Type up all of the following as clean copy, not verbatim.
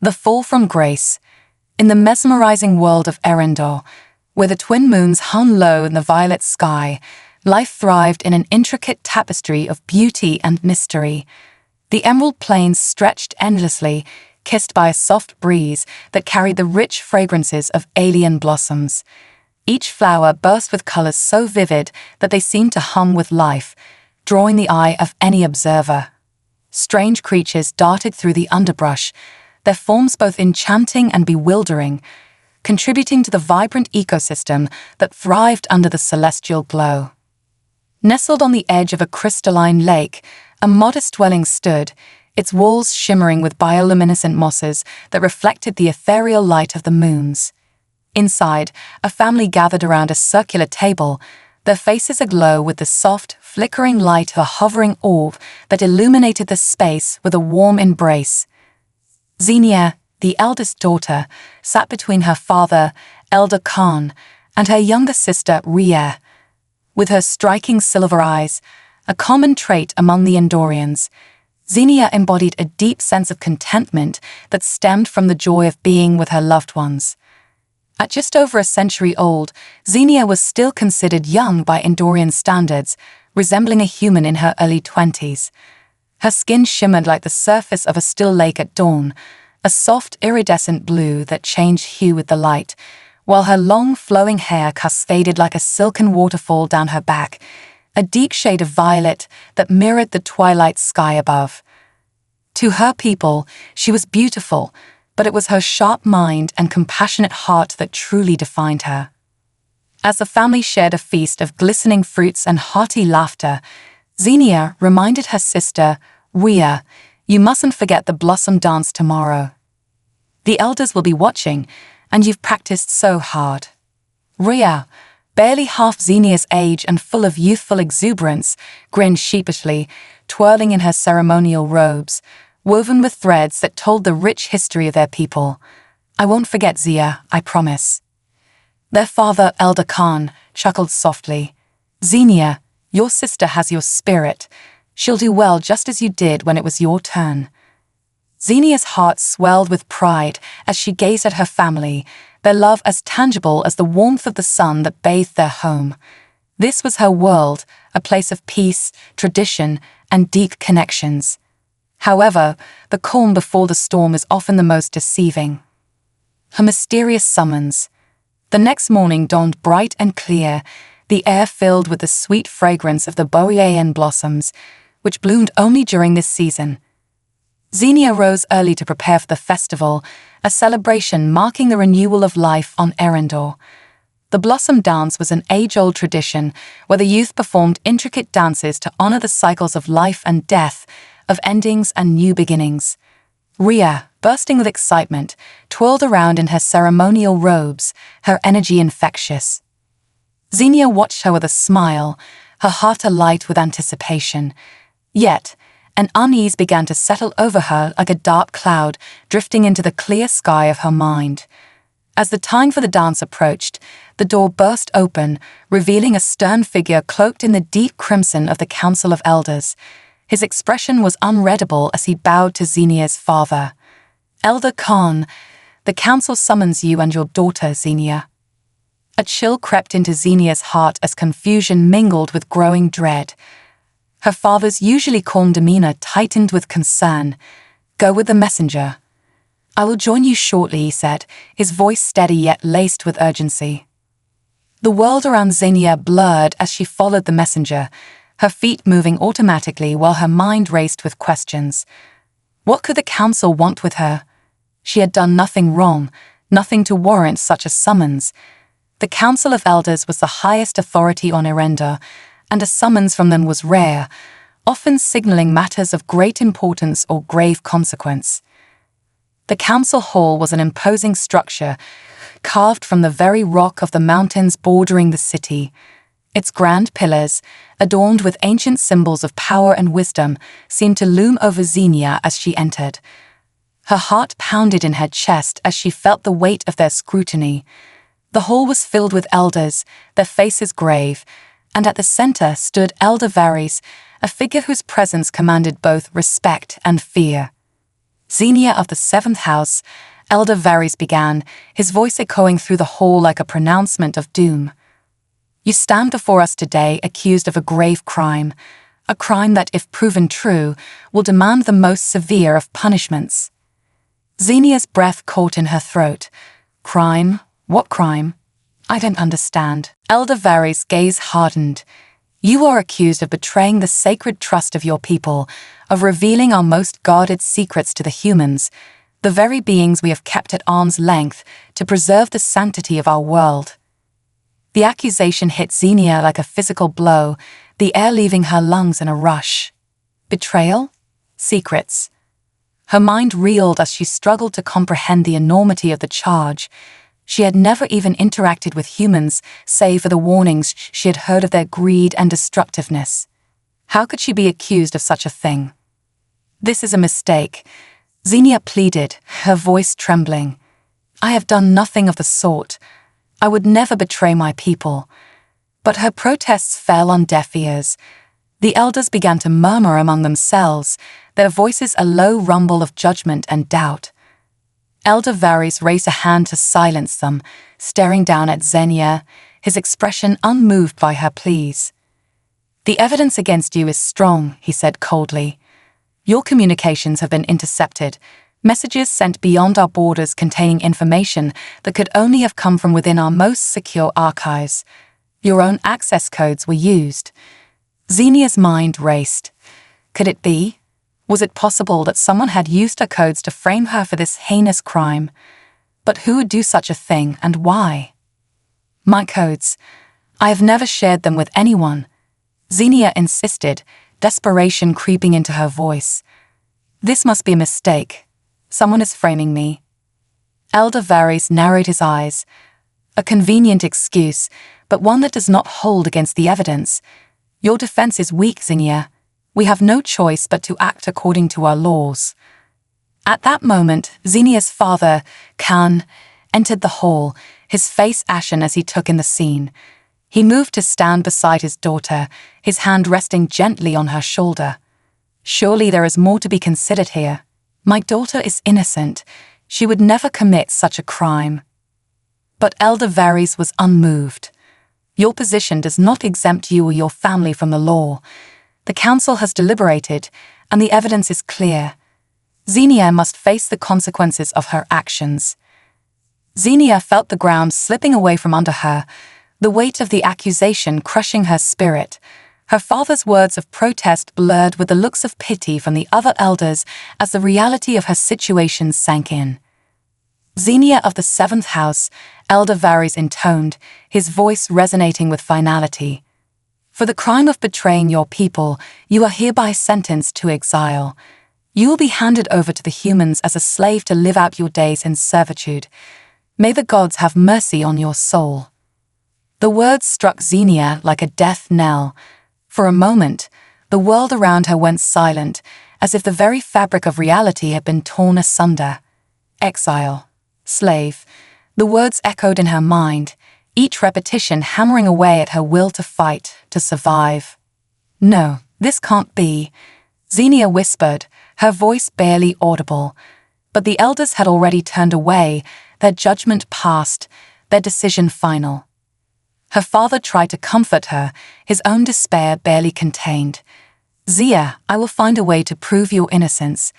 The Fall from Grace. In the mesmerizing world of Erendor, where the twin moons hung low in the violet sky, life thrived in an intricate tapestry of beauty and mystery. The emerald plains stretched endlessly, kissed by a soft breeze that carried the rich fragrances of alien blossoms. Each flower burst with colors so vivid that they seemed to hum with life, drawing the eye of any observer. Strange creatures darted through the underbrush, their forms both enchanting and bewildering, contributing to the vibrant ecosystem that thrived under the celestial glow. Nestled on the edge of a crystalline lake, a modest dwelling stood, its walls shimmering with bioluminescent mosses that reflected the ethereal light of the moons. Inside, a family gathered around a circular table, their faces aglow with the soft, flickering light of a hovering orb that illuminated the space with a warm embrace. Xenia, the eldest daughter, sat between her father, Elder Khan, and her younger sister, Rhea. With her striking silver eyes, a common trait among the Endorians, Xenia embodied a deep sense of contentment that stemmed from the joy of being with her loved ones. At just over a century old, Xenia was still considered young by Endorian standards, resembling a human in her early 20s. Her skin shimmered like the surface of a still lake at dawn, a soft, iridescent blue that changed hue with the light, while her long, flowing hair cascaded like a silken waterfall down her back, a deep shade of violet that mirrored the twilight sky above. To her people, she was beautiful, but it was her sharp mind and compassionate heart that truly defined her. As the family shared a feast of glistening fruits and hearty laughter, Xenia reminded her sister, Rhea, "You mustn't forget the blossom dance tomorrow. The elders will be watching, and you've practiced so hard." Rhea, barely half Xenia's age and full of youthful exuberance, grinned sheepishly, twirling in her ceremonial robes, woven with threads that told the rich history of their people. "I won't forget, Xia, I promise." Their father, Elder Khan, chuckled softly. "Xenia, your sister has your spirit. She'll do well just as you did when it was your turn." Xenia's heart swelled with pride as she gazed at her family, their love as tangible as the warmth of the sun that bathed their home. This was her world, a place of peace, tradition, and deep connections. However, the calm before the storm is often the most deceiving. Her mysterious summons. The next morning dawned bright and clear, the air filled with the sweet fragrance of the bohemian blossoms, which bloomed only during this season. Xenia rose early to prepare for the festival, a celebration marking the renewal of life on Erendor. The Blossom Dance was an age-old tradition where the youth performed intricate dances to honor the cycles of life and death, of endings and new beginnings. Rhea, bursting with excitement, twirled around in her ceremonial robes, her energy infectious. Xenia watched her with a smile, her heart alight with anticipation. Yet, an unease began to settle over her like a dark cloud drifting into the clear sky of her mind. As the time for the dance approached, the door burst open, revealing a stern figure cloaked in the deep crimson of the Council of Elders. His expression was unreadable as he bowed to Xenia's father. "Elder Khan, the council summons you and your daughter, Xenia." A chill crept into Xenia's heart as confusion mingled with growing dread. Her father's usually calm demeanor tightened with concern. "Go with the messenger." "I will join you shortly," he said, his voice steady yet laced with urgency. The world around Xenia blurred as she followed the messenger, her feet moving automatically while her mind raced with questions. What could the council want with her? She had done nothing wrong, nothing to warrant such a summons. The Council of Elders was the highest authority on Erendor, and a summons from them was rare, often signaling matters of great importance or grave consequence. The council hall was an imposing structure, carved from the very rock of the mountains bordering the city. Its grand pillars, adorned with ancient symbols of power and wisdom, seemed to loom over Xenia as she entered. Her heart pounded in her chest as she felt the weight of their scrutiny. The hall was filled with elders, their faces grave, and at the center stood Elder Varys, a figure whose presence commanded both respect and fear. Xenia of the seventh house, Elder Varys began, his voice echoing through the hall like a pronouncement of doom. You stand before us today accused of a grave crime, a crime that, if proven true, will demand the most severe of punishments. Xenia's breath caught in her throat. Crime? What crime? I don't understand. Elder Varys' gaze hardened. You are accused of betraying the sacred trust of your people, of revealing our most guarded secrets to the humans, the very beings we have kept at arm's length to preserve the sanctity of our world. The accusation hit Xenia like a physical blow, the air leaving her lungs in a rush. Betrayal? Secrets. Her mind reeled as she struggled to comprehend the enormity of the charge. She had never even interacted with humans, save for the warnings she had heard of their greed and destructiveness. How could she be accused of such a thing? This is a mistake, Xenia pleaded, her voice trembling. I have done nothing of the sort. I would never betray my people. But her protests fell on deaf ears. The elders began to murmur among themselves, their voices a low rumble of judgment and doubt. Elder Varys raised a hand to silence them, staring down at Xenia, his expression unmoved by her pleas. The evidence against you is strong, he said coldly. Your communications have been intercepted, messages sent beyond our borders containing information that could only have come from within our most secure archives. Your own access codes were used. Xenia's mind raced. Could it be? Was it possible that someone had used her codes to frame her for this heinous crime? But who would do such a thing, and why? My codes. I have never shared them with anyone. Xenia insisted, desperation creeping into her voice. This must be a mistake. Someone is framing me. Elder Varys narrowed his eyes. A convenient excuse, but one that does not hold against the evidence. Your defense is weak, Xenia. We have no choice but to act according to our laws. At that moment, Xenia's father, Khan, entered the hall, his face ashen as he took in the scene. He moved to stand beside his daughter, his hand resting gently on her shoulder. Surely there is more to be considered here. My daughter is innocent. She would never commit such a crime. But Elder Varys was unmoved. Your position does not exempt you or your family from the law. The council has deliberated, and the evidence is clear. Xenia must face the consequences of her actions. Xenia felt the ground slipping away from under her, the weight of the accusation crushing her spirit. Her father's words of protest blurred with the looks of pity from the other elders as the reality of her situation sank in. Xenia of the seventh house, Elder Varys intoned, his voice resonating with finality. For the crime of betraying your people, you are hereby sentenced to exile. You will be handed over to the humans as a slave to live out your days in servitude. May the gods have mercy on your soul. The words struck Xenia like a death knell. For a moment, the world around her went silent, as if the very fabric of reality had been torn asunder. Exile. Slave. The words echoed in her mind, each repetition hammering away at her will to fight, to survive. No, this can't be, Xenia whispered, her voice barely audible. But the elders had already turned away, their judgment passed, their decision final. Her father tried to comfort her, his own despair barely contained. Xia, I will find a way to prove your innocence.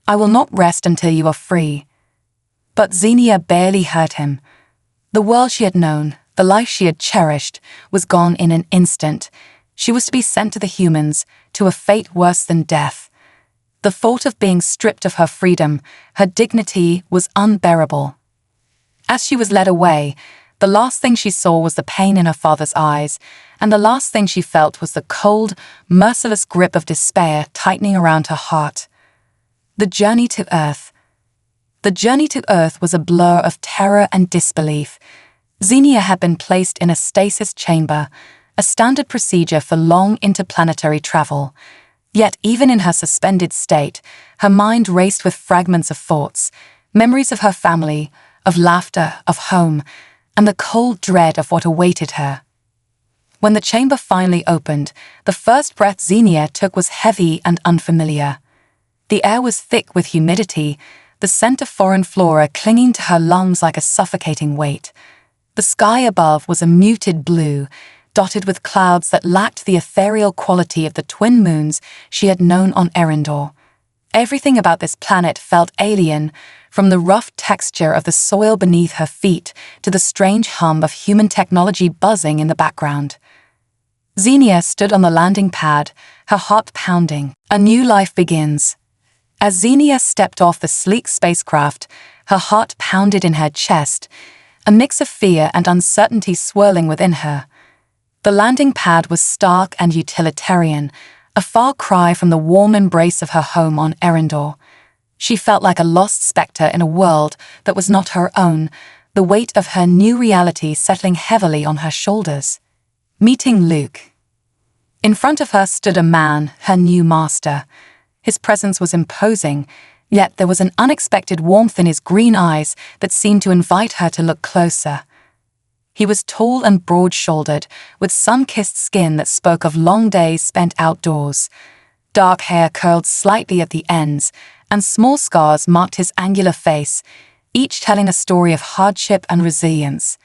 I will not rest until you are free. But Xenia barely heard him. The world she had known, the life she had cherished, was gone in an instant. She was to be sent to the humans, to a fate worse than death. The thought of being stripped of her freedom, her dignity, was unbearable. As she was led away, the last thing she saw was the pain in her father's eyes, and the last thing she felt was the cold, merciless grip of despair tightening around her heart. The journey to Earth. The journey to Earth was a blur of terror and disbelief. Xenia had been placed in a stasis chamber, a standard procedure for long interplanetary travel. Yet even in her suspended state, her mind raced with fragments of thoughts, memories of her family, of laughter, of home, and the cold dread of what awaited her. When the chamber finally opened, the first breath Xenia took was heavy and unfamiliar. The air was thick with humidity, the scent of foreign flora clinging to her lungs like a suffocating weight. The sky above was a muted blue, dotted with clouds that lacked the ethereal quality of the twin moons she had known on Erendor. Everything about this planet felt alien, from the rough texture of the soil beneath her feet to the strange hum of human technology buzzing in the background. Xenia stood on the landing pad, her heart pounding. A new life begins. As Xenia stepped off the sleek spacecraft, her heart pounded in her chest, a mix of fear and uncertainty swirling within her. The landing pad was stark and utilitarian, a far cry from the warm embrace of her home on Erendor. She felt like a lost spectre in a world that was not her own, the weight of her new reality settling heavily on her shoulders. Meeting Luke. In front of her stood a man, her new master. His presence was imposing, yet there was an unexpected warmth in his green eyes that seemed to invite her to look closer. He was tall and broad-shouldered, with sun-kissed skin that spoke of long days spent outdoors. Dark hair curled slightly at the ends, and small scars marked his angular face, each telling a story of hardship and resilience.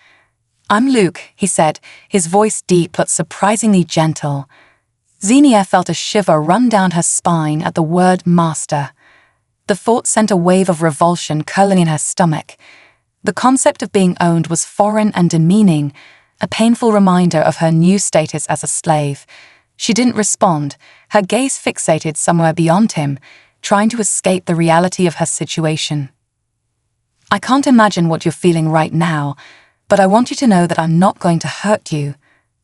"I'm Luke," he said, his voice deep but surprisingly gentle. Xenia felt a shiver run down her spine at the word master. The thought sent a wave of revulsion curling in her stomach. The concept of being owned was foreign and demeaning, a painful reminder of her new status as a slave. She didn't respond, her gaze fixated somewhere beyond him, trying to escape the reality of her situation. "I can't imagine what you're feeling right now, but I want you to know that I'm not going to hurt you.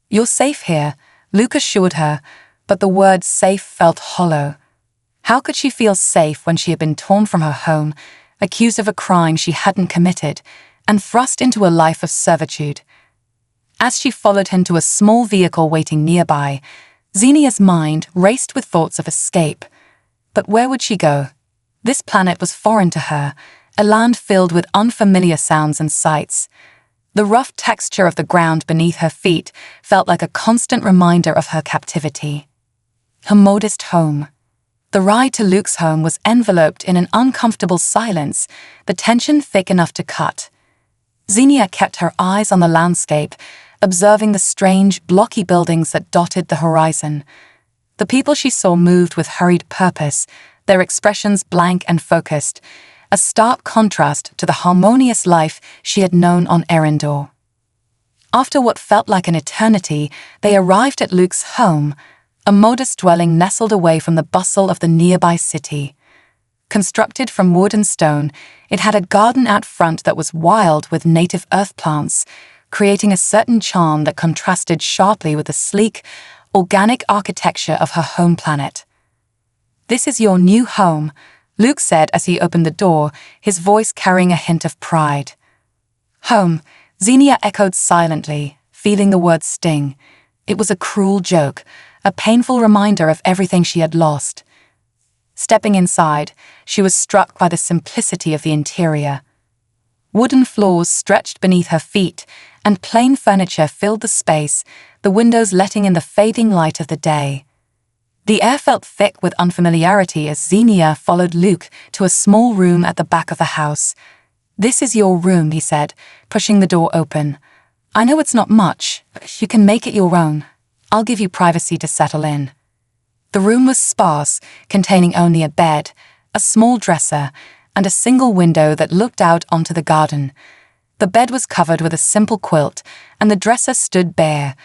You're safe here," Luke assured her, but the word safe felt hollow. How could she feel safe when she had been torn from her home, accused of a crime she hadn't committed, and thrust into a life of servitude? As she followed him to a small vehicle waiting nearby, Xenia's mind raced with thoughts of escape. But where would she go? This planet was foreign to her, a land filled with unfamiliar sounds and sights. The rough texture of the ground beneath her feet felt like a constant reminder of her captivity. Her modest home. The ride to Luke's home was enveloped in an uncomfortable silence, the tension thick enough to cut. Xenia kept her eyes on the landscape, observing the strange, blocky buildings that dotted the horizon. The people she saw moved with hurried purpose, their expressions blank and focused, a stark contrast to the harmonious life she had known on Erendor. After what felt like an eternity, they arrived at Luke's home, a modest dwelling nestled away from the bustle of the nearby city. Constructed from wood and stone, it had a garden out front that was wild with native earth plants, creating a certain charm that contrasted sharply with the sleek, organic architecture of her home planet. "This is your new home," Luke said as he opened the door, his voice carrying a hint of pride. "Home," Xenia echoed silently, feeling the word sting. It was a cruel joke, a painful reminder of everything she had lost. Stepping inside, she was struck by the simplicity of the interior. Wooden floors stretched beneath her feet, and plain furniture filled the space, the windows letting in the fading light of the day. The air felt thick with unfamiliarity as Xenia followed Luke to a small room at the back of the house. "This is your room," he said, pushing the door open. "I know it's not much, but you can make it your own. I'll give you privacy to settle in." The room was sparse, containing only a bed, a small dresser, and a single window that looked out onto the garden. The bed was covered with a simple quilt, and the dresser stood bare,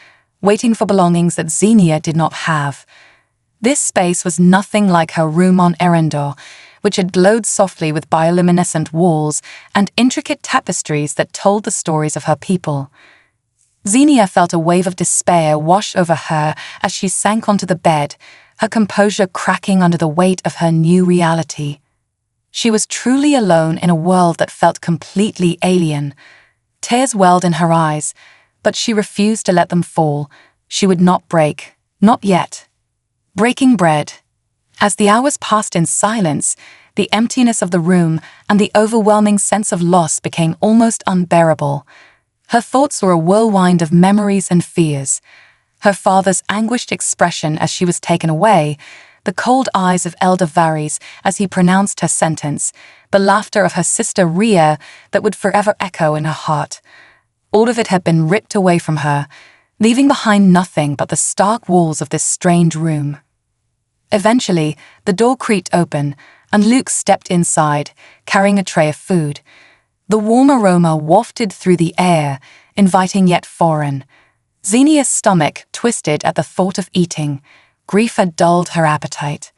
waiting for belongings that Xenia did not have. This space was nothing like her room on Erendor, which had glowed softly with bioluminescent walls and intricate tapestries that told the stories of her people. Xenia felt a wave of despair wash over her as she sank onto the bed, her composure cracking under the weight of her new reality. She was truly alone in a world that felt completely alien. Tears welled in her eyes, but she refused to let them fall. She would not break, not yet. Breaking bread. As the hours passed in silence, the emptiness of the room and the overwhelming sense of loss became almost unbearable. Her thoughts were a whirlwind of memories and fears. Her father's anguished expression as she was taken away, the cold eyes of Elder Varys as he pronounced her sentence, the laughter of her sister Rhea that would forever echo in her heart. All of it had been ripped away from her, leaving behind nothing but the stark walls of this strange room. Eventually, the door creaked open, and Luke stepped inside, carrying a tray of food. The warm aroma wafted through the air, inviting yet foreign. Xenia's stomach twisted at the thought of eating. Grief had dulled her appetite.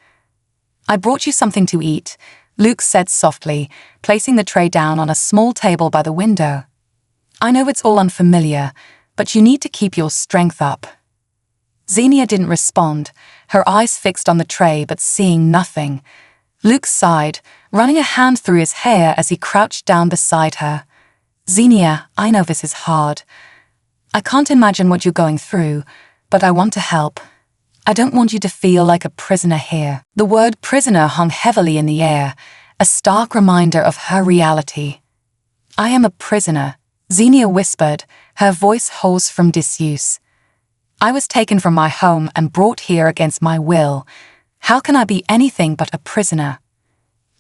"I brought you something to eat," Luke said softly, placing the tray down on a small table by the window. "I know it's all unfamiliar, but you need to keep your strength up." Xenia didn't respond, her eyes fixed on the tray but seeing nothing. Luke sighed, running a hand through his hair as he crouched down beside her. "Xenia, I know this is hard. I can't imagine what you're going through, but I want to help. I don't want you to feel like a prisoner here." The word prisoner hung heavily in the air, a stark reminder of her reality. "I am a prisoner," Xenia whispered, her voice hoarse from disuse. "I was taken from my home and brought here against my will. How can I be anything but a prisoner?"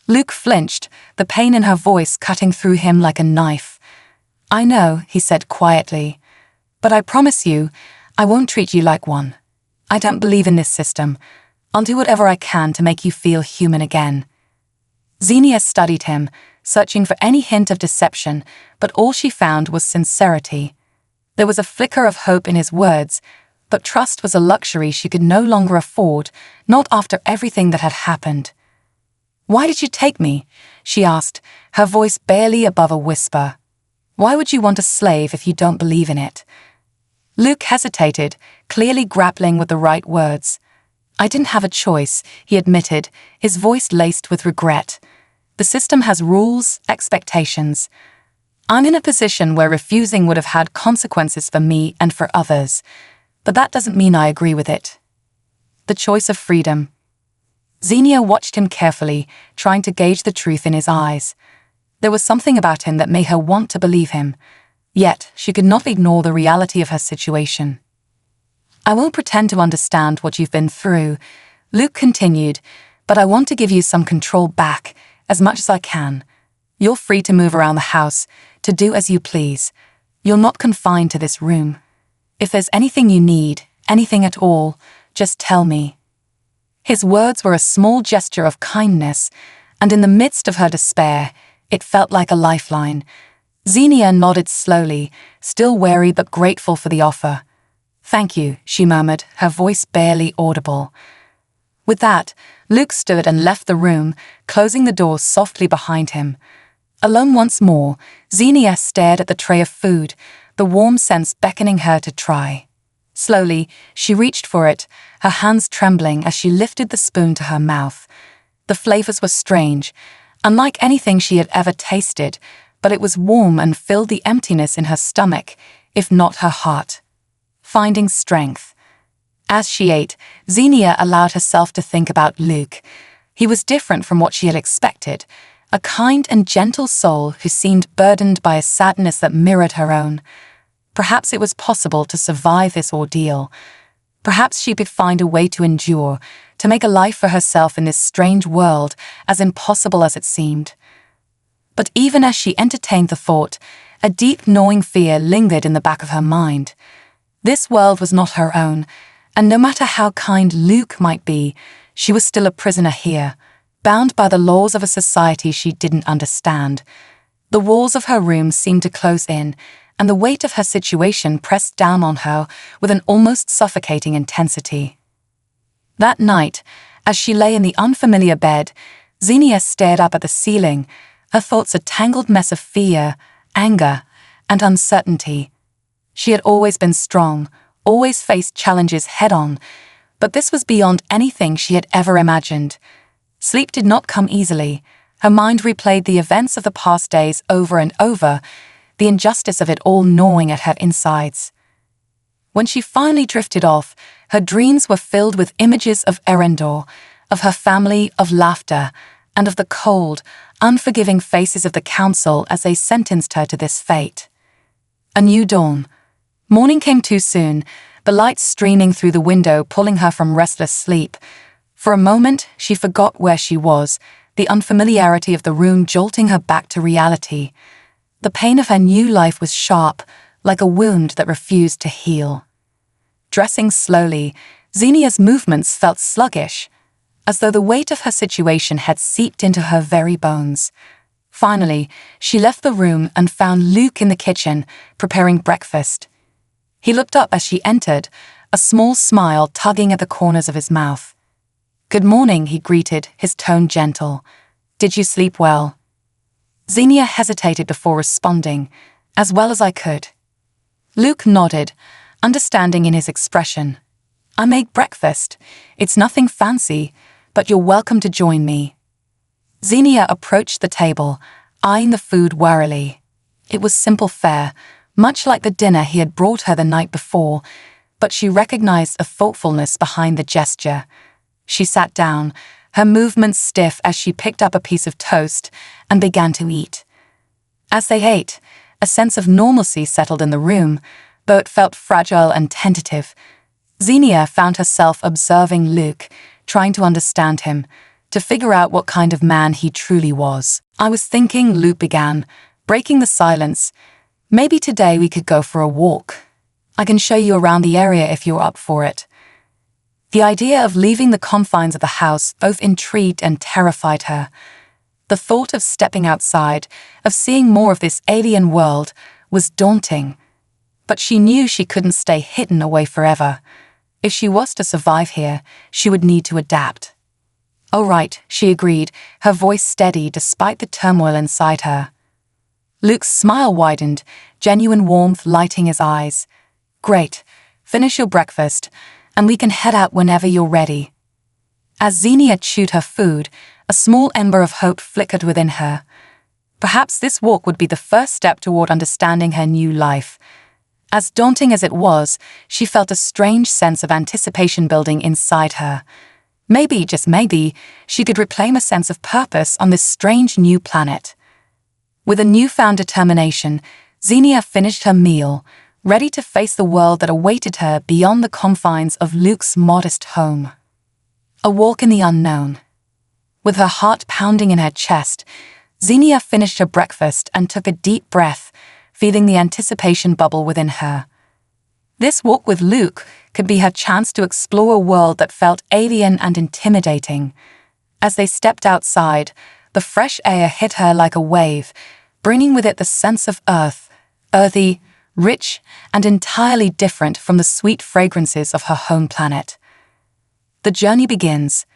Luke flinched, the pain in her voice cutting through him like a knife. "I know," he said quietly, "but I promise you, I won't treat you like one. I don't believe in this system. I'll do whatever I can to make you feel human again." Xenia studied him, searching for any hint of deception, but all she found was sincerity. There was a flicker of hope in his words, but trust was a luxury she could no longer afford, not after everything that had happened. "Why did you take me?" she asked, her voice barely above a whisper. "Why would you want a slave if you don't believe in it?" Luke hesitated, clearly grappling with the right words. "I didn't have a choice," he admitted, his voice laced with regret. "The system has rules, expectations. I'm in a position where refusing would have had consequences for me and for others, but that doesn't mean I agree with it." The choice of freedom. Xenia watched him carefully, trying to gauge the truth in his eyes. There was something about him that made her want to believe him, yet she could not ignore the reality of her situation. "I won't pretend to understand what you've been through," Luke continued, "but I want to give you some control back, as much as I can. You're free to move around the house, to do as you please. You're not confined to this room. If there's anything you need, anything at all, just tell me." His words were a small gesture of kindness, and in the midst of her despair, it felt like a lifeline. Xenia nodded slowly, still wary but grateful for the offer. "Thank you," she murmured, her voice barely audible. With that, Luke stood and left the room, closing the door softly behind him. Alone once more, Xenia stared at the tray of food, the warm sense beckoning her to try. Slowly, she reached for it, her hands trembling as she lifted the spoon to her mouth. The flavors were strange, unlike anything she had ever tasted, but it was warm and filled the emptiness in her stomach, if not her heart. Finding strength. As she ate, Xenia allowed herself to think about Luke. He was different from what she had expected, a kind and gentle soul who seemed burdened by a sadness that mirrored her own. Perhaps it was possible to survive this ordeal. Perhaps she could find a way to endure, to make a life for herself in this strange world, as impossible as it seemed. But even as she entertained the thought, a deep gnawing fear lingered in the back of her mind. This world was not her own, and no matter how kind Luke might be, she was still a prisoner here, bound by the laws of a society she didn't understand. The walls of her room seemed to close in, and the weight of her situation pressed down on her with an almost suffocating intensity. That night, as she lay in the unfamiliar bed, Xenia stared up at the ceiling, her thoughts a tangled mess of fear, anger, and uncertainty. She had always been strong, always faced challenges head-on, but this was beyond anything she had ever imagined. Sleep did not come easily. Her mind replayed the events of the past days over and over, the injustice of it all gnawing at her insides. When she finally drifted off, her dreams were filled with images of Erendor, of her family, of laughter, and of the cold, unforgiving faces of the council as they sentenced her to this fate. A new dawn. Morning came too soon, the light streaming through the window pulling her from restless sleep. For a moment, she forgot where she was, the unfamiliarity of the room jolting her back to reality. The pain of her new life was sharp, like a wound that refused to heal. Dressing slowly, Xenia's movements felt sluggish, as though the weight of her situation had seeped into her very bones. Finally, she left the room and found Luke in the kitchen, preparing breakfast. He looked up as she entered, a small smile tugging at the corners of his mouth. "Good morning," he greeted, his tone gentle. "Did you sleep well?" Xenia hesitated before responding, "As well as I could." Luke nodded, understanding in his expression. "I make breakfast. It's nothing fancy, but you're welcome to join me." Xenia approached the table, eyeing the food warily. It was simple fare, much like the dinner he had brought her the night before, but she recognized a thoughtfulness behind the gesture. She sat down, her movements stiff as she picked up a piece of toast and began to eat. As they ate, a sense of normalcy settled in the room, though it felt fragile and tentative. Xenia found herself observing Luke, trying to understand him, to figure out what kind of man he truly was. "I was thinking," Luke began, breaking the silence, "maybe today we could go for a walk. I can show you around the area if you're up for it." The idea of leaving the confines of the house both intrigued and terrified her. The thought of stepping outside, of seeing more of this alien world, was daunting. But she knew she couldn't stay hidden away forever. If she was to survive here, she would need to adapt. "All right," she agreed, her voice steady despite the turmoil inside her. Luke's smile widened, genuine warmth lighting his eyes. "Great. Finish your breakfast, and we can head out whenever you're ready." As Xenia chewed her food, a small ember of hope flickered within her. Perhaps this walk would be the first step toward understanding her new life. As daunting as it was, she felt a strange sense of anticipation building inside her. Maybe, just maybe, she could reclaim a sense of purpose on this strange new planet. With a newfound determination, Xenia finished her meal, ready to face the world that awaited her beyond the confines of Luke's modest home. A walk in the unknown. With her heart pounding in her chest, Xenia finished her breakfast and took a deep breath, feeling the anticipation bubble within her. This walk with Luke could be her chance to explore a world that felt alien and intimidating. As they stepped outside, the fresh air hit her like a wave, bringing with it the sense of earthy, rich, and entirely different from the sweet fragrances of her home planet. The journey begins.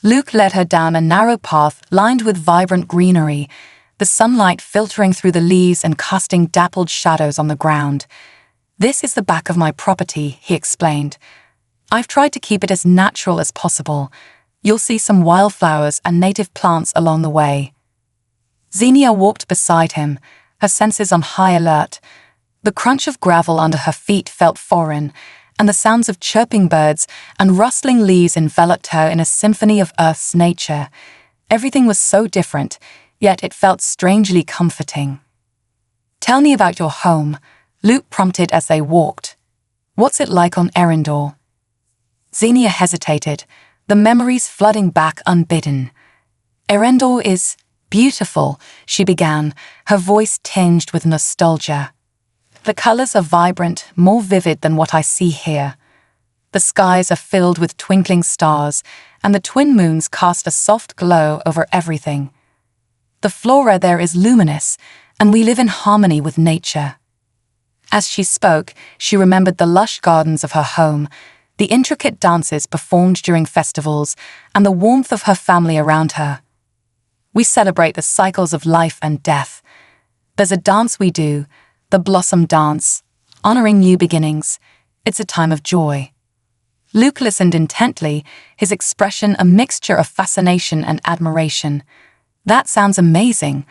Luke led her down a narrow path lined with vibrant greenery, the sunlight filtering through the leaves and casting dappled shadows on the ground. "This is the back of my property," he explained. "I've tried to keep it as natural as possible. You'll see some wildflowers and native plants along the way." Xenia walked beside him, her senses on high alert. The crunch of gravel under her feet felt foreign, and the sounds of chirping birds and rustling leaves enveloped her in a symphony of Earth's nature. Everything was so different, yet it felt strangely comforting. "Tell me about your home," Luke prompted as they walked. "What's it like on Erendor?" Xenia hesitated, the memories flooding back unbidden. "Erendor is beautiful," she began, her voice tinged with nostalgia. "The colors are vibrant, more vivid than what I see here. The skies are filled with twinkling stars, and the twin moons cast a soft glow over everything. The flora there is luminous, and we live in harmony with nature." As she spoke, she remembered the lush gardens of her home, the intricate dances performed during festivals, and the warmth of her family around her. "We celebrate the cycles of life and death. There's a dance we do, the Blossom Dance, honoring new beginnings. It's a time of joy." Luke listened intently, his expression a mixture of fascination and admiration. "That sounds amazing.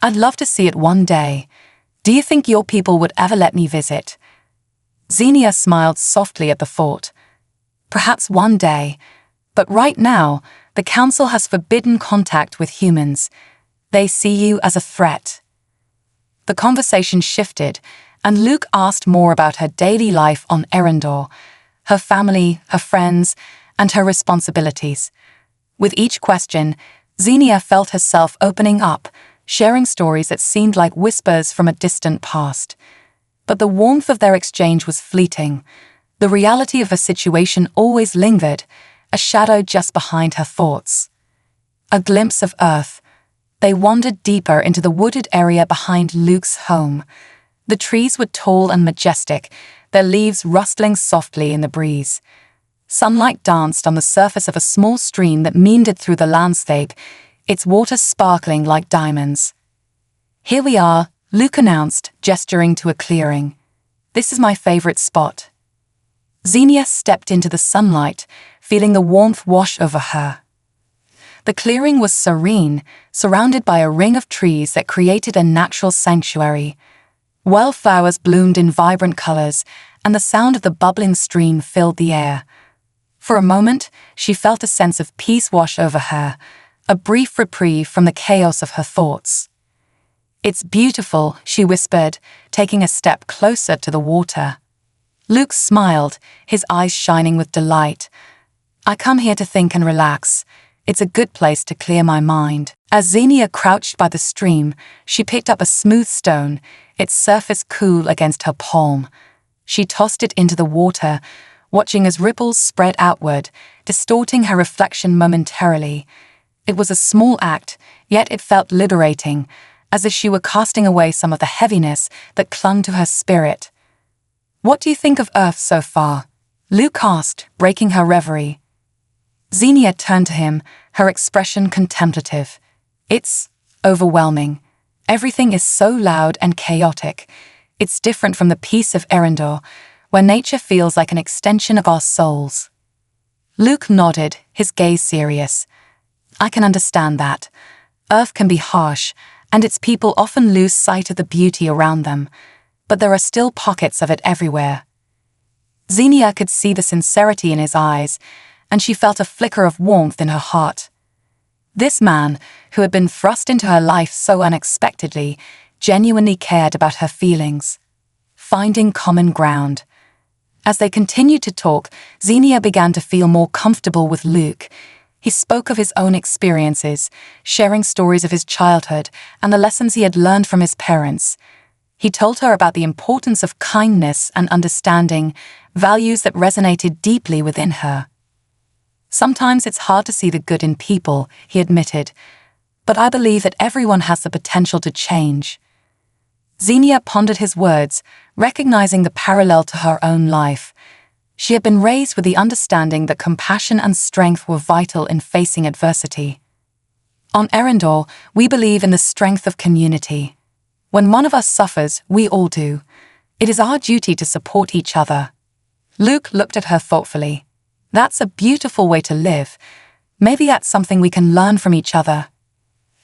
I'd love to see it one day. Do you think your people would ever let me visit?" Xenia smiled softly at the thought. "Perhaps one day, but right now, the Council has forbidden contact with humans. They see you as a threat." The conversation shifted, and Luke asked more about her daily life on Erendor, her family, her friends, and her responsibilities. With each question, Xenia felt herself opening up, sharing stories that seemed like whispers from a distant past. But the warmth of their exchange was fleeting. The reality of her situation always lingered, a shadow just behind her thoughts. A glimpse of Earth. They wandered deeper into the wooded area behind Luke's home. The trees were tall and majestic, their leaves rustling softly in the breeze. Sunlight danced on the surface of a small stream that meandered through the landscape, its water sparkling like diamonds. "Here we are," Luke announced, gesturing to a clearing. "This is my favorite spot." Xenia stepped into the sunlight, feeling the warmth wash over her. The clearing was serene, surrounded by a ring of trees that created a natural sanctuary. Wildflowers bloomed in vibrant colors, and the sound of the bubbling stream filled the air. For a moment, she felt a sense of peace wash over her, a brief reprieve from the chaos of her thoughts. "It's beautiful," she whispered, taking a step closer to the water. Luke smiled, his eyes shining with delight. "I come here to think and relax. It's a good place to clear my mind." As Xenia crouched by the stream, she picked up a smooth stone, its surface cool against her palm. She tossed it into the water, watching as ripples spread outward, distorting her reflection momentarily. It was a small act, yet it felt liberating, as if she were casting away some of the heaviness that clung to her spirit. "What do you think of Earth so far?" Luke asked, breaking her reverie. Xenia turned to him, her expression contemplative. "It's overwhelming. Everything is so loud and chaotic. It's different from the peace of Erendor, where nature feels like an extension of our souls." Luke nodded, his gaze serious. "I can understand that. Earth can be harsh, and its people often lose sight of the beauty around them, but there are still pockets of it everywhere." Xenia could see the sincerity in his eyes, and she felt a flicker of warmth in her heart. This man, who had been thrust into her life so unexpectedly, genuinely cared about her feelings. Finding common ground. As they continued to talk, Xenia began to feel more comfortable with Luke. He spoke of his own experiences, sharing stories of his childhood and the lessons he had learned from his parents. He told her about the importance of kindness and understanding, values that resonated deeply within her. "Sometimes it's hard to see the good in people," he admitted, "but I believe that everyone has the potential to change." Xenia pondered his words, recognizing the parallel to her own life. She had been raised with the understanding that compassion and strength were vital in facing adversity. "On Erendor, we believe in the strength of community. When one of us suffers, we all do. It is our duty to support each other." Luke looked at her thoughtfully. "That's a beautiful way to live. Maybe that's something we can learn from each other."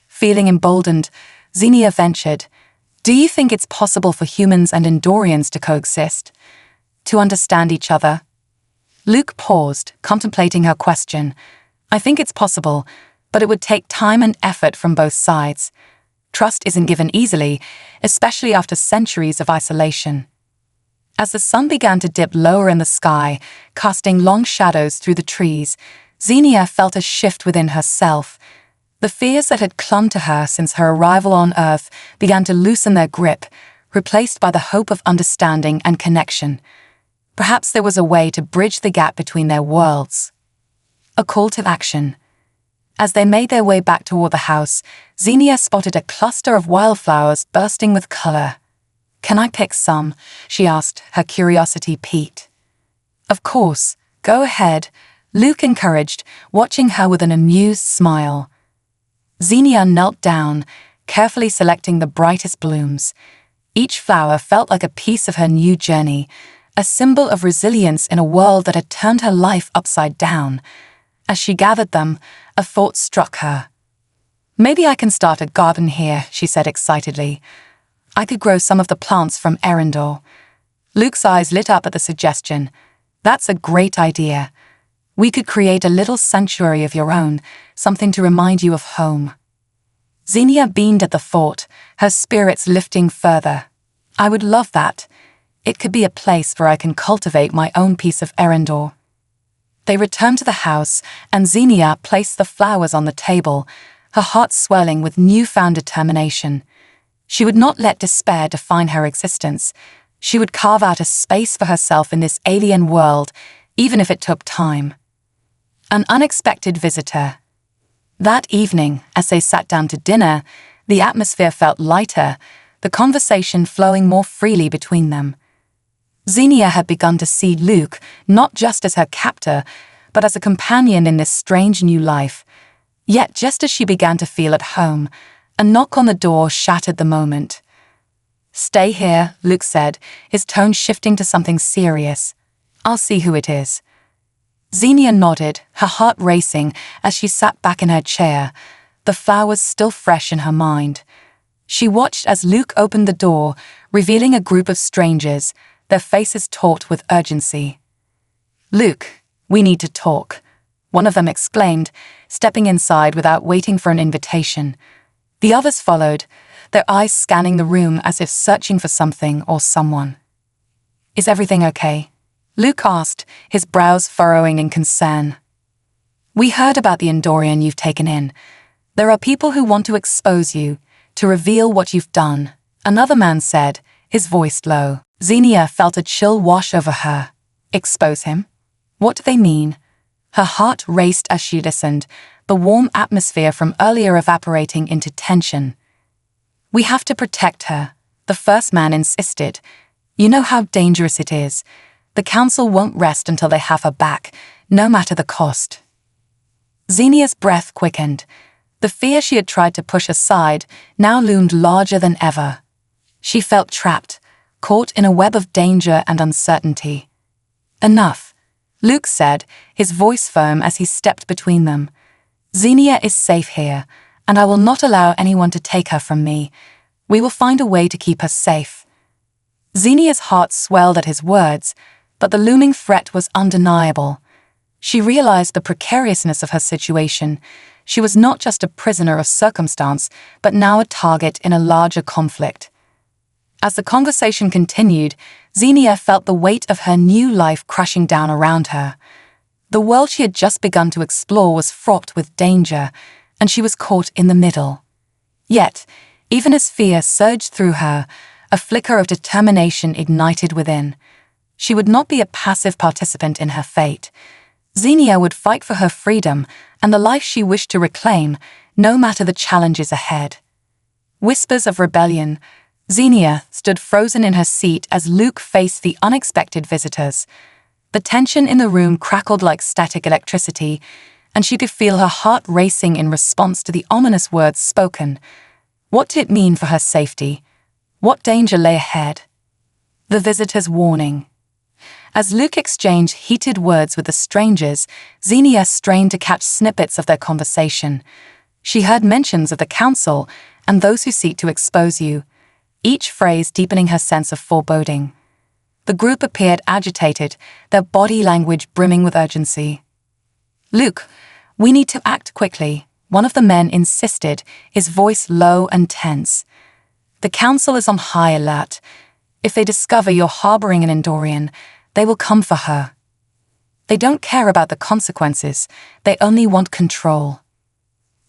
Feeling emboldened, Xenia ventured, "Do you think it's possible for humans and Endorians to coexist? To understand each other?" Luke paused, contemplating her question. "I think it's possible, but it would take time and effort from both sides. Trust isn't given easily, especially after centuries of isolation." As the sun began to dip lower in the sky, casting long shadows through the trees, Xenia felt a shift within herself. The fears that had clung to her since her arrival on Earth began to loosen their grip, replaced by the hope of understanding and connection. Perhaps there was a way to bridge the gap between their worlds. A call to action. As they made their way back toward the house, Xenia spotted a cluster of wildflowers bursting with color. "Can I pick some?" she asked, her curiosity piqued. "Of course, go ahead," Luke encouraged, watching her with an amused smile. Xenia knelt down, carefully selecting the brightest blooms. Each flower felt like a piece of her new journey, a symbol of resilience in a world that had turned her life upside down. As she gathered them, a thought struck her. "Maybe I can start a garden here," she said excitedly. "I could grow some of the plants from Erendor." Luke's eyes lit up at the suggestion. "That's a great idea. We could create a little sanctuary of your own, something to remind you of home." Xenia beamed at the thought, her spirits lifting further. "I would love that. It could be a place where I can cultivate my own piece of Erendor." They returned to the house, and Xenia placed the flowers on the table, her heart swelling with newfound determination. She would not let despair define her existence. She would carve out a space for herself in this alien world, even if it took time. An unexpected visitor. That evening, as they sat down to dinner, the atmosphere felt lighter, the conversation flowing more freely between them. Xenia had begun to see Luke not just as her captor, but as a companion in this strange new life. Yet just as she began to feel at home, a knock on the door shattered the moment. "Stay here," Luke said, his tone shifting to something serious. "I'll see who it is." Xenia nodded, her heart racing as she sat back in her chair, the flowers still fresh in her mind. She watched as Luke opened the door, revealing a group of strangers, their faces taut with urgency. "Luke, we need to talk," one of them exclaimed, stepping inside without waiting for an invitation. The others followed, their eyes scanning the room as if searching for something or someone. "Is everything okay?" Luke asked, his brows furrowing in concern. "We heard about the Endorian you've taken in. There are people who want to expose you, to reveal what you've done," another man said, his voice low. Xenia felt a chill wash over her. Expose him? What do they mean? Her heart raced as she listened, the warm atmosphere from earlier evaporating into tension. "We have to protect her," the first man insisted. "You know how dangerous it is. The council won't rest until they have her back, no matter the cost." Xenia's breath quickened. The fear she had tried to push aside now loomed larger than ever. She felt trapped, caught in a web of danger and uncertainty. "Enough," Luke said, his voice firm as he stepped between them. "Xenia is safe here, and I will not allow anyone to take her from me. We will find a way to keep her safe." Xenia's heart swelled at his words, but the looming threat was undeniable. She realized the precariousness of her situation. She was not just a prisoner of circumstance, but now a target in a larger conflict. As the conversation continued, Xenia felt the weight of her new life crashing down around her. The world she had just begun to explore was fraught with danger, and she was caught in the middle. Yet, even as fear surged through her, a flicker of determination ignited within. She would not be a passive participant in her fate. Xenia would fight for her freedom and the life she wished to reclaim, no matter the challenges ahead. Whispers of rebellion. Xenia stood frozen in her seat as Luke faced the unexpected visitors. The tension in the room crackled like static electricity, and she could feel her heart racing in response to the ominous words spoken. What did it mean for her safety? What danger lay ahead? The visitor's warning. As Luke exchanged heated words with the strangers, Xenia strained to catch snippets of their conversation. She heard mentions of the council and those who seek to expose you, each phrase deepening her sense of foreboding. The group appeared agitated, their body language brimming with urgency. "Luke, we need to act quickly," one of the men insisted, his voice low and tense. "The council is on high alert. If they discover you're harboring an Endorian, they will come for her. They don't care about the consequences, they only want control."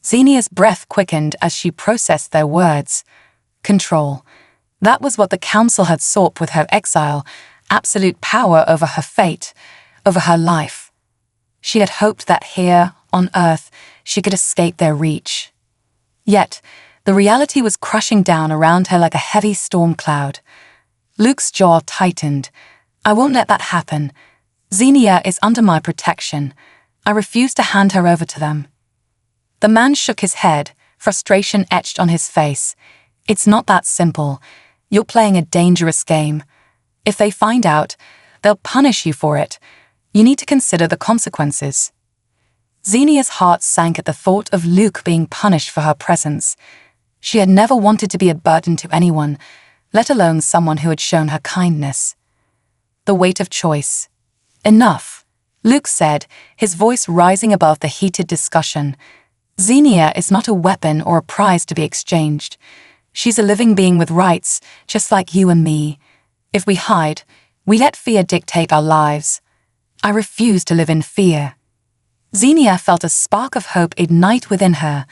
Xenia's breath quickened as she processed their words. Control. That was what the council had sought with her exile, absolute power over her fate, over her life. She had hoped that here, on Earth, she could escape their reach. Yet, the reality was crushing down around her like a heavy storm cloud. Luke's jaw tightened. "I won't let that happen. Xenia is under my protection. I refuse to hand her over to them." The man shook his head, frustration etched on his face. "It's not that simple. You're playing a dangerous game. If they find out, they'll punish you for it. You need to consider the consequences." Xenia's heart sank at the thought of Luke being punished for her presence. She had never wanted to be a burden to anyone, let alone someone who had shown her kindness. The weight of choice. "Enough," Luke said, his voice rising above the heated discussion. "Xenia is not a weapon or a prize to be exchanged. She's a living being with rights, just like you and me. If we hide, we let fear dictate our lives. I refuse to live in fear. Xenia felt a spark of hope ignite within her.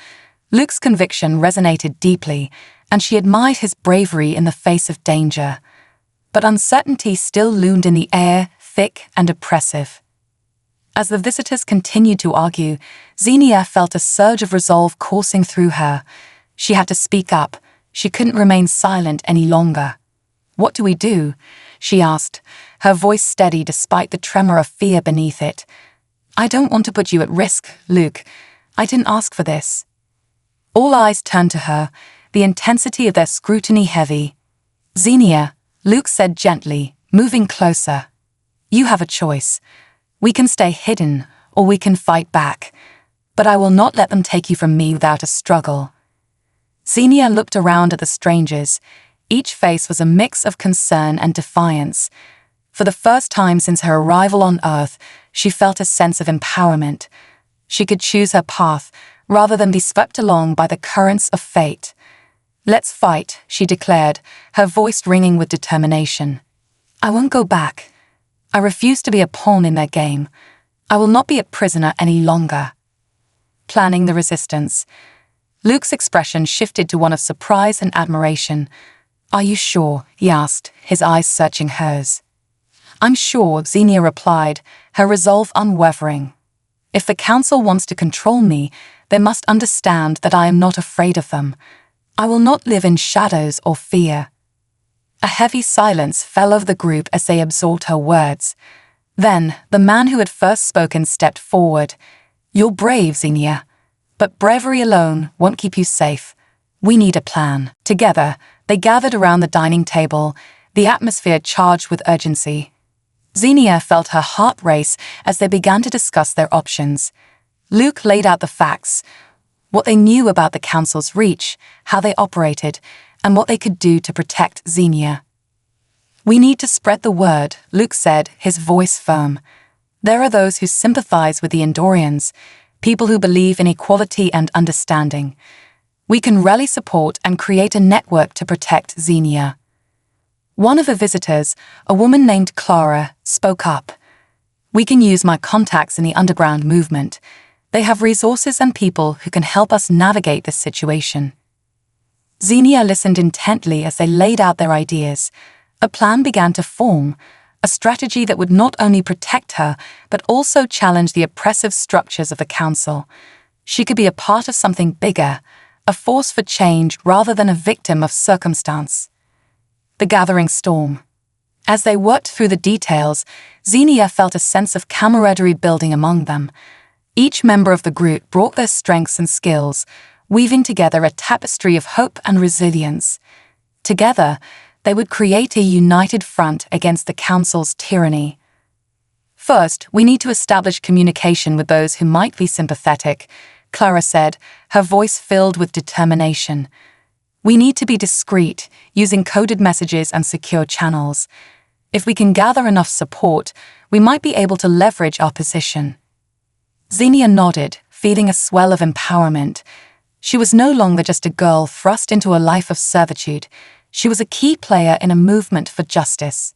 Luke's conviction resonated deeply, and she admired his bravery in the face of danger. But uncertainty still loomed in the air, thick and oppressive. As the visitors continued to argue, Xenia felt a surge of resolve coursing through her. She had to speak up. She couldn't remain silent any longer. "What do we do?" she asked, her voice steady despite the tremor of fear beneath it. "I don't want to put you at risk, Luke. I didn't ask for this." All eyes turned to her, the intensity of their scrutiny heavy. "Xenia," Luke said gently, moving closer. "You have a choice. We can stay hidden, or we can fight back. But I will not let them take you from me without a struggle." Xenia looked around at the strangers. Each face was a mix of concern and defiance. For the first time since her arrival on Earth, she felt a sense of empowerment. She could choose her path, rather than be swept along by the currents of fate. "Let's fight," she declared, her voice ringing with determination. "I won't go back. I refuse to be a pawn in their game. I will not be a prisoner any longer." Planning the resistance. Luke's expression shifted to one of surprise and admiration. "Are you sure?" he asked, his eyes searching hers. "I'm sure," Xenia replied, her resolve unwavering. "If the council wants to control me, they must understand that I am not afraid of them. I will not live in shadows or fear." A heavy silence fell over the group as they absorbed her words. Then, the man who had first spoken stepped forward. "You're brave, Xenia. But bravery alone won't keep you safe. We need a plan." Together, they gathered around the dining table, the atmosphere charged with urgency. Xenia felt her heart race as they began to discuss their options. Luke laid out the facts, what they knew about the council's reach, how they operated, and what they could do to protect Xenia. "We need to spread the word," Luke said, his voice firm. "There are those who sympathize with the Andorians, people who believe in equality and understanding. We can rally support and create a network to protect Xenia." One of the visitors, a woman named Clara, spoke up. "We can use my contacts in the underground movement. They have resources and people who can help us navigate this situation." Xenia listened intently as they laid out their ideas. A plan began to form, a strategy that would not only protect her, but also challenge the oppressive structures of the council. She could be a part of something bigger, a force for change rather than a victim of circumstance. The gathering storm. As they worked through the details, Xenia felt a sense of camaraderie building among them. Each member of the group brought their strengths and skills, weaving together a tapestry of hope and resilience. Together, they would create a united front against the council's tyranny. "First, we need to establish communication with those who might be sympathetic," Clara said, her voice filled with determination. "We need to be discreet, using coded messages and secure channels. If we can gather enough support, we might be able to leverage our position." Xenia nodded, feeling a swell of empowerment. She was no longer just a girl thrust into a life of servitude. She was a key player in a movement for justice.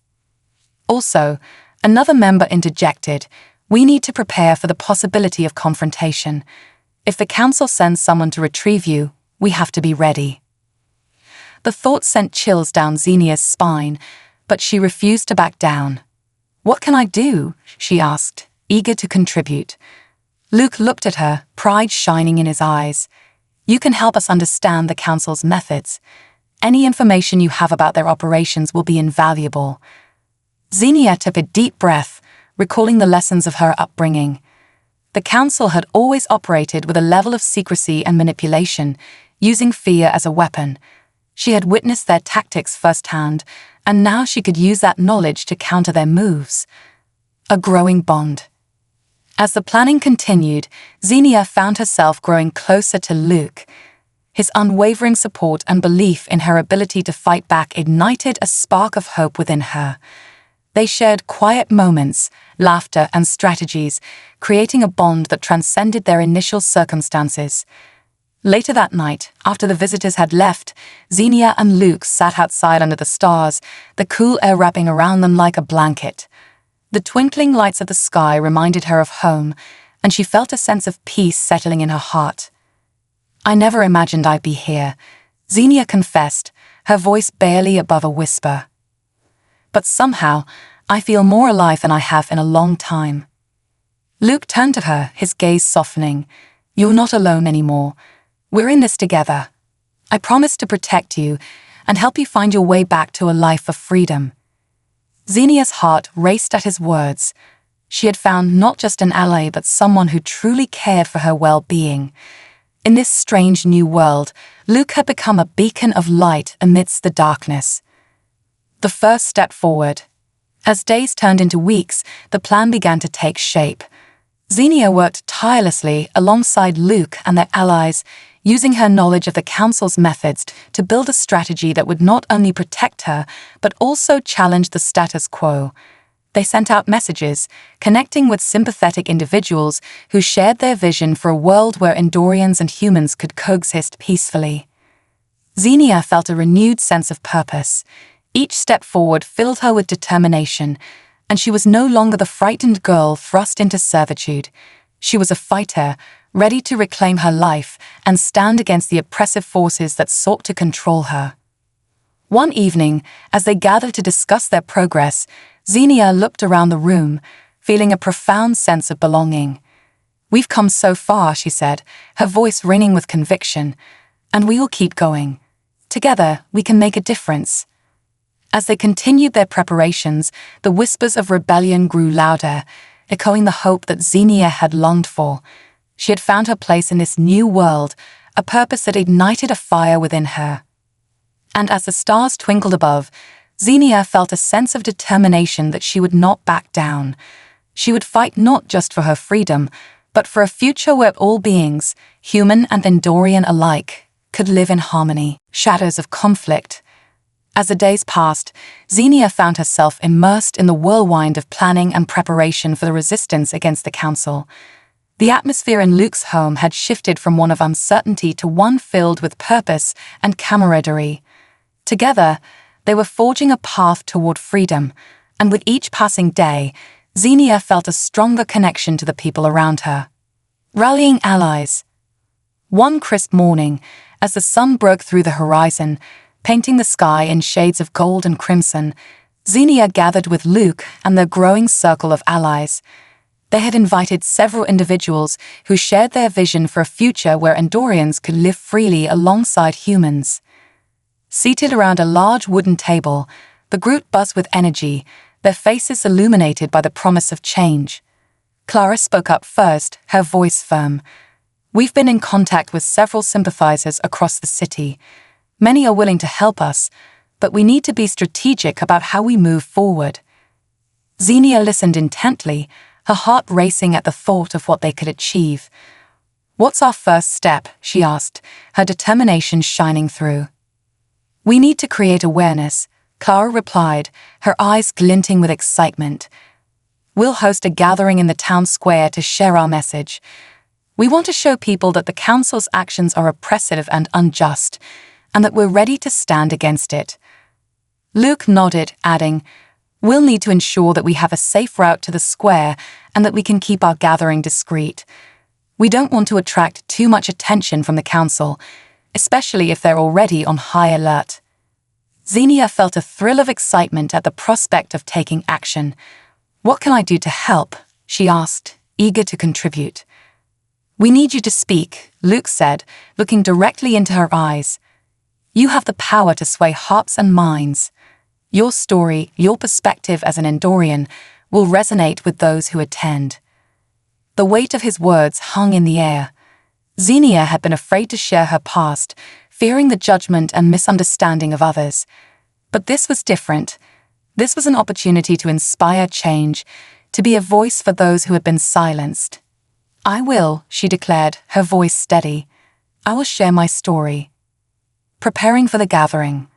Also, another member interjected, "We need to prepare for the possibility of confrontation. If the council sends someone to retrieve you, we have to be ready." The thought sent chills down Xenia's spine, but she refused to back down. "What can I do?" she asked, eager to contribute. Luke looked at her, pride shining in his eyes. "You can help us understand the council's methods. Any information you have about their operations will be invaluable." Xenia took a deep breath, recalling the lessons of her upbringing. The council had always operated with a level of secrecy and manipulation, using fear as a weapon. She had witnessed their tactics firsthand, and now she could use that knowledge to counter their moves. A growing bond. As the planning continued, Xenia found herself growing closer to Luke. His unwavering support and belief in her ability to fight back ignited a spark of hope within her. They shared quiet moments, laughter, and strategies, creating a bond that transcended their initial circumstances. Later that night, after the visitors had left, Xenia and Luke sat outside under the stars, the cool air wrapping around them like a blanket. The twinkling lights of the sky reminded her of home, and she felt a sense of peace settling in her heart. "I never imagined I'd be here," Xenia confessed, her voice barely above a whisper. "But somehow, I feel more alive than I have in a long time." Luke turned to her, his gaze softening. "You're not alone anymore. We're in this together. I promise to protect you and help you find your way back to a life of freedom." Xenia's heart raced at his words. She had found not just an ally but someone who truly cared for her well-being. In this strange new world, Luke had become a beacon of light amidst the darkness. The first step forward. As days turned into weeks, the plan began to take shape. Xenia worked tirelessly alongside Luke and their allies, using her knowledge of the Council's methods to build a strategy that would not only protect her, but also challenge the status quo. They sent out messages, connecting with sympathetic individuals who shared their vision for a world where Endorians and humans could coexist peacefully. Xenia felt a renewed sense of purpose. Each step forward filled her with determination, and she was no longer the frightened girl thrust into servitude. She was a fighter, ready to reclaim her life and stand against the oppressive forces that sought to control her. One evening, as they gathered to discuss their progress, Xenia looked around the room, feeling a profound sense of belonging. "We've come so far," she said, her voice ringing with conviction, "and we will keep going. Together, we can make a difference." As they continued their preparations, the whispers of rebellion grew louder, echoing the hope that Xenia had longed for. She had found her place in this new world, a purpose that ignited a fire within her. And as the stars twinkled above, Xenia felt a sense of determination that she would not back down. She would fight not just for her freedom, but for a future where all beings, human and Endorian alike, could live in harmony. Shadows of conflict. As the days passed, Xenia found herself immersed in the whirlwind of planning and preparation for the resistance against the Council. The atmosphere in Luke's home had shifted from one of uncertainty to one filled with purpose and camaraderie. Together, they were forging a path toward freedom, and with each passing day, Xenia felt a stronger connection to the people around her. Rallying allies. One crisp morning, as the sun broke through the horizon, painting the sky in shades of gold and crimson, Xenia gathered with Luke and their growing circle of allies. They had invited several individuals who shared their vision for a future where Endorians could live freely alongside humans. Seated around a large wooden table, the group buzzed with energy, their faces illuminated by the promise of change. Clara spoke up first, her voice firm. "We've been in contact with several sympathizers across the city. Many are willing to help us, but we need to be strategic about how we move forward." Xenia listened intently, her heart racing at the thought of what they could achieve. "What's our first step?" she asked, her determination shining through. "We need to create awareness," Clara replied, her eyes glinting with excitement. "We'll host a gathering in the town square to share our message. We want to show people that the Council's actions are oppressive and unjust, and that we're ready to stand against it." Luke nodded, adding, "We'll need to ensure that we have a safe route to the square and that we can keep our gathering discreet. We don't want to attract too much attention from the Council, especially if they're already on high alert." Xenia felt a thrill of excitement at the prospect of taking action. "What can I do to help?" she asked, eager to contribute. "We need you to speak," Luke said, looking directly into her eyes. "You have the power to sway hearts and minds. Your story, your perspective as an Endorian, will resonate with those who attend." The weight of his words hung in the air. Xenia had been afraid to share her past, fearing the judgment and misunderstanding of others. But this was different. This was an opportunity to inspire change, to be a voice for those who had been silenced. "I will," she declared, her voice steady. "I will share my story." Preparing for the gathering.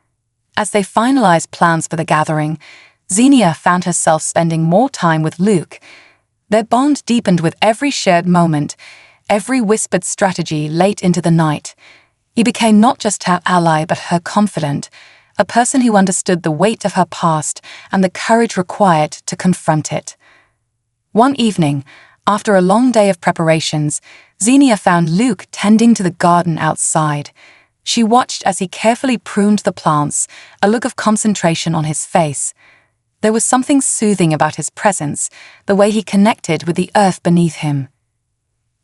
As they finalized plans for the gathering, Xenia found herself spending more time with Luke. Their bond deepened with every shared moment, every whispered strategy late into the night. He became not just her ally but her confidant, a person who understood the weight of her past and the courage required to confront it. One evening, after a long day of preparations, Xenia found Luke tending to the garden outside. She watched as he carefully pruned the plants, a look of concentration on his face. There was something soothing about his presence, the way he connected with the earth beneath him.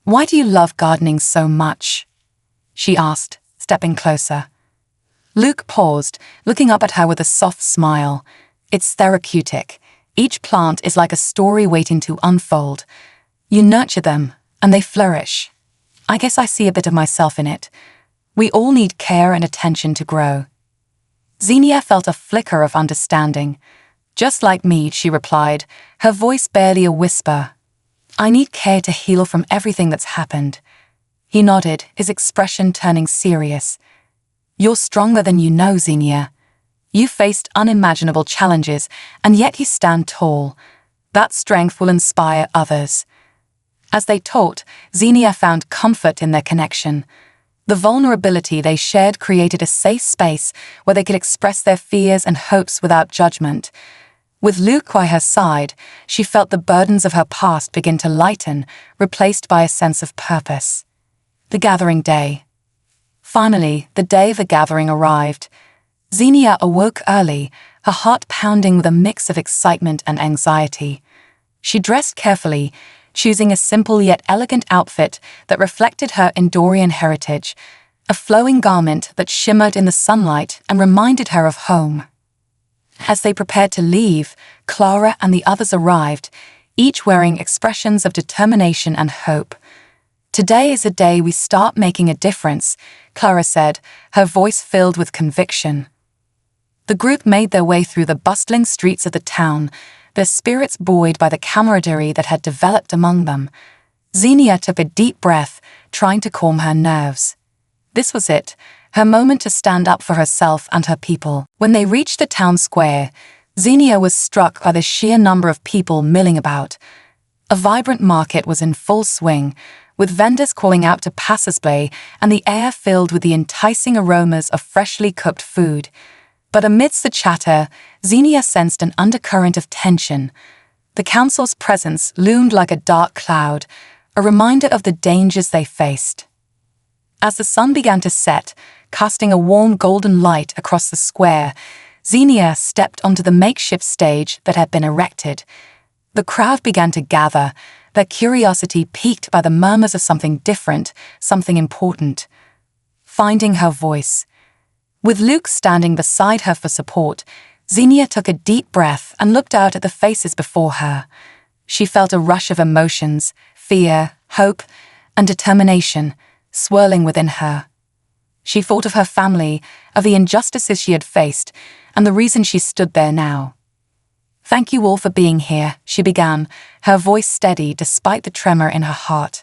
"Why do you love gardening so much?" she asked, stepping closer. Luke paused, looking up at her with a soft smile. "It's therapeutic. Each plant is like a story waiting to unfold. You nurture them, and they flourish. I guess I see a bit of myself in it. We all need care and attention to grow." Xenia felt a flicker of understanding. "Just like me," she replied, her voice barely a whisper. "I need care to heal from everything that's happened." He nodded, his expression turning serious. "You're stronger than you know, Xenia. You faced unimaginable challenges, and yet you stand tall. That strength will inspire others." As they talked, Xenia found comfort in their connection. The vulnerability they shared created a safe space where they could express their fears and hopes without judgment. With Luke by her side, she felt the burdens of her past begin to lighten, replaced by a sense of purpose. The gathering day. Finally, the day of the gathering arrived. Xenia awoke early, her heart pounding with a mix of excitement and anxiety. She dressed carefully, choosing a simple yet elegant outfit that reflected her Endorian heritage, a flowing garment that shimmered in the sunlight and reminded her of home. As they prepared to leave, Clara and the others arrived, each wearing expressions of determination and hope. "Today is a day we start making a difference," Clara said, her voice filled with conviction. The group made their way through the bustling streets of the town, their spirits buoyed by the camaraderie that had developed among them. Xenia took a deep breath, trying to calm her nerves. This was it, her moment to stand up for herself and her people. When they reached the town square, Xenia was struck by the sheer number of people milling about. A vibrant market was in full swing, with vendors calling out to passers-by and the air filled with the enticing aromas of freshly cooked food. But amidst the chatter, Xenia sensed an undercurrent of tension. The council's presence loomed like a dark cloud, a reminder of the dangers they faced. As the sun began to set, casting a warm golden light across the square, Xenia stepped onto the makeshift stage that had been erected. The crowd began to gather, their curiosity piqued by the murmurs of something different, something important. Finding her voice. With Luke standing beside her for support, Xenia took a deep breath and looked out at the faces before her. She felt a rush of emotions, fear, hope, and determination, swirling within her. She thought of her family, of the injustices she had faced, and the reason she stood there now. "Thank you all for being here," she began, her voice steady despite the tremor in her heart.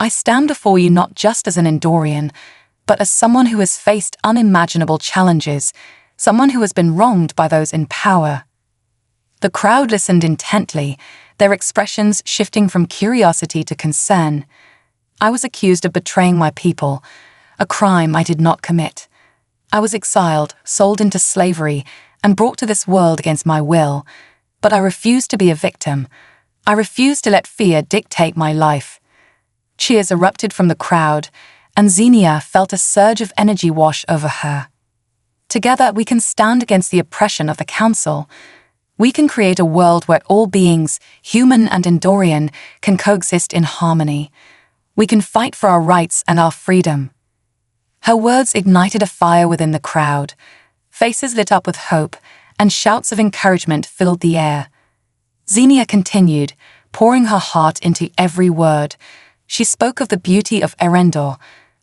"I stand before you not just as an Endorian, but as someone who has faced unimaginable challenges, someone who has been wronged by those in power." The crowd listened intently, their expressions shifting from curiosity to concern. "I was accused of betraying my people, a crime I did not commit. I was exiled, sold into slavery, and brought to this world against my will, but I refused to be a victim. I refused to let fear dictate my life." Cheers erupted from the crowd, and Xenia felt a surge of energy wash over her. "Together we can stand against the oppression of the council. We can create a world where all beings, human and Endorian, can coexist in harmony. We can fight for our rights and our freedom." Her words ignited a fire within the crowd. Faces lit up with hope, and shouts of encouragement filled the air. Xenia continued, pouring her heart into every word. She spoke of the beauty of Erendor,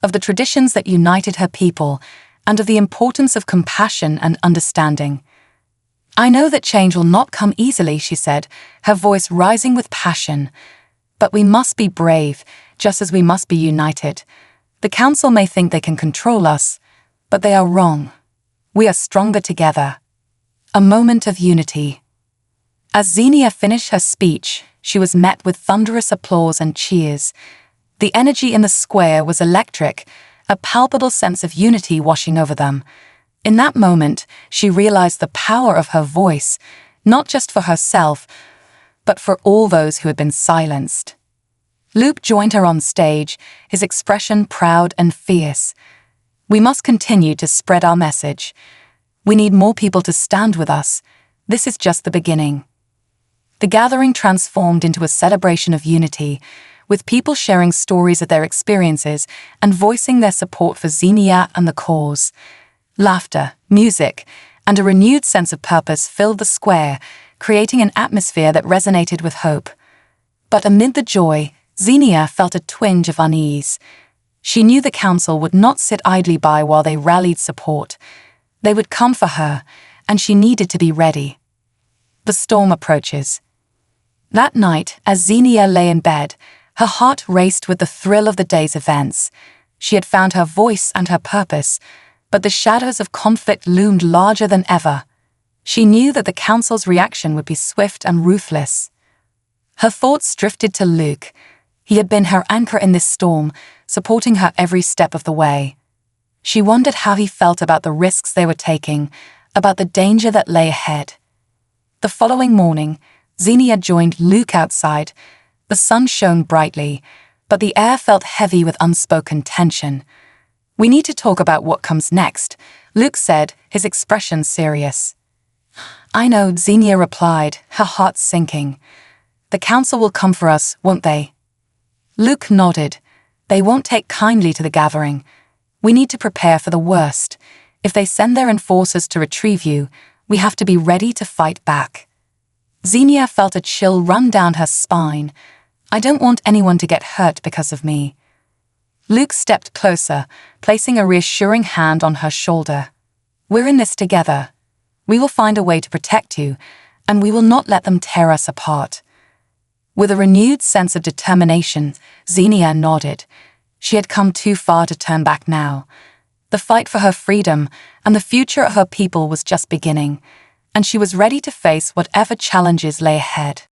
of the traditions that united her people, and of the importance of compassion and understanding. "I know that change will not come easily," she said, her voice rising with passion. "But we must be brave, just as we must be united. The council may think they can control us, but they are wrong. We are stronger together." A moment of unity. As Xenia finished her speech, she was met with thunderous applause and cheers. The energy in the square was electric, a palpable sense of unity washing over them. In that moment, she realized the power of her voice, not just for herself, but for all those who had been silenced. Luke joined her on stage, his expression proud and fierce. "We must continue to spread our message. We need more people to stand with us. This is just the beginning." The gathering transformed into a celebration of unity, with people sharing stories of their experiences and voicing their support for Xenia and the cause. Laughter, music, and a renewed sense of purpose filled the square, creating an atmosphere that resonated with hope. But amid the joy, Xenia felt a twinge of unease. She knew the council would not sit idly by while they rallied support. They would come for her, and she needed to be ready. The storm approaches. That night, as Xenia lay in bed, her heart raced with the thrill of the day's events. She had found her voice and her purpose, but the shadows of conflict loomed larger than ever. She knew that the council's reaction would be swift and ruthless. Her thoughts drifted to Luke. He had been her anchor in this storm, supporting her every step of the way. She wondered how he felt about the risks they were taking, about the danger that lay ahead. The following morning, Xenia joined Luke outside. The sun shone brightly, but the air felt heavy with unspoken tension. "We need to talk about what comes next," Luke said, his expression serious. "I know," Xenia replied, her heart sinking. "The council will come for us, won't they?" Luke nodded. "They won't take kindly to the gathering. We need to prepare for the worst. If they send their enforcers to retrieve you, we have to be ready to fight back." Xenia felt a chill run down her spine. "I don't want anyone to get hurt because of me." Luke stepped closer, placing a reassuring hand on her shoulder. "We're in this together. We will find a way to protect you, and we will not let them tear us apart." With a renewed sense of determination, Xenia nodded. She had come too far to turn back now. The fight for her freedom and the future of her people was just beginning, and she was ready to face whatever challenges lay ahead.